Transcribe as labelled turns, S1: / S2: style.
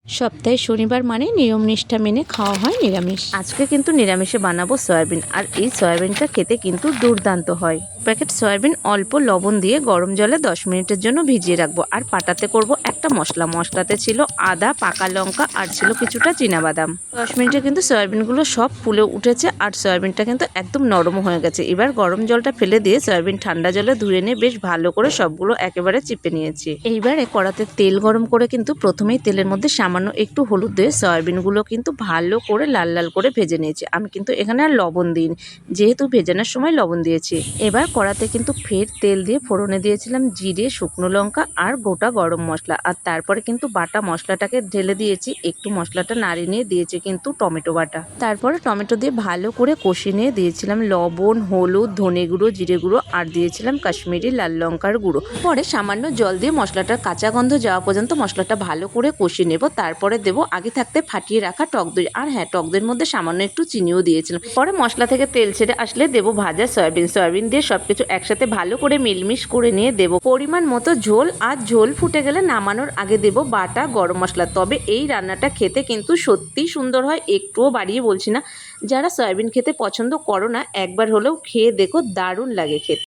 S1: সপ্তাহে শনিবার মানে নিয়ম নিষ্ঠা মেনে খাওয়া হয় নিরামিষ। আজকে কিন্তু নিরামিষে বানাবো সয়াবিন, আর এই সয়াবিনটা খেতে কিন্তু দুর্দান্ত হয়। প্যাকেট সয়াবিন অল্প লবণ দিয়ে গরম জলে 10 মিনিটের জন্য ভিজিয়ে রাখবো। আর পাটাতে করব একটা মশলাতে ছিল আদা, পাকা লঙ্কা আর ছিল কিছুটা চীনাবাদাম। 10 মিনিটে কিন্তু সয়াবিনগুলো সব ফুলে উঠেছে আর সয়াবিনটা কিন্তু একদম নরম হয়ে গেছে। এবার গরম জলটা ফেলে দিয়ে সয়াবিন ঠান্ডা জলে ধুয়ে নিয়ে বেশ ভালো করে সবগুলো একেবারে চিপে নিয়েছি। এইবারে কড়াতে তেল গরম করে কিন্তু প্রথমেই তেলের মধ্যে সামান্য একটু হলুদ দিয়ে সয়াবিনগুলো কিন্তু ভালো করে লাল লাল করে ভেজে নিয়েছি। আমি কিন্তু এখানে আর লবণ দিইনি, যেহেতু ভেজানোর সময় লবণ দিয়েছি। এবার কড়াতে কিন্তু ফের তেল দিয়ে ফোড়নে দিয়েছিলাম জিরে, শুকনো লঙ্কা আর গোটা গরম মশলা। আর তারপরে কিন্তু বাটা মশলাটাকে ঢেলে দিয়েছি। একটু মশলাটা নাড়িয়ে নিয়ে দিয়েছি কিন্তু টমেটো বাটা। তারপরে টমেটো দিয়ে ভালো করে কষিয়ে নিয়ে দিয়েছিলাম লবণ, হলুদ, ধনে গুঁড়ো, জিরে গুঁড়ো আর দিয়েছিলাম কাশ্মীরি লাল লঙ্কার গুঁড়ো। পরে সামান্য জল দিয়ে মশলাটার কাঁচা গন্ধ যাওয়া পর্যন্ত মশলাটা ভালো করে কষিয়ে নেব। তারপরে দেবো আগে থাকতে ফাটিয়ে রাখা টক দই। আর হ্যাঁ, টক দইয়ের মধ্যে সামান্য একটু চিনিও দিয়েছিলাম। পরে মশলা থেকে তেল ছেড়ে আসলে দেবো ভাজা সয়াবিন দিয়ে সবকিছু একসাথে ভালো করে মিলমিশ করে নিয়ে দেবো পরিমাণ মতো ঝোল। আর ঝোল ফুটে গেলে নামানোর আগে দেবো বাটা গরম মশলা। তবে এই রান্নাটা খেতে কিন্তু সত্যিই সুন্দর হয়, একটুও বাড়িয়ে বলছি না। যারা সয়াবিন খেতে পছন্দ করো না, একবার হলেও খেয়ে দেখো, দারুণ লাগে খেতে।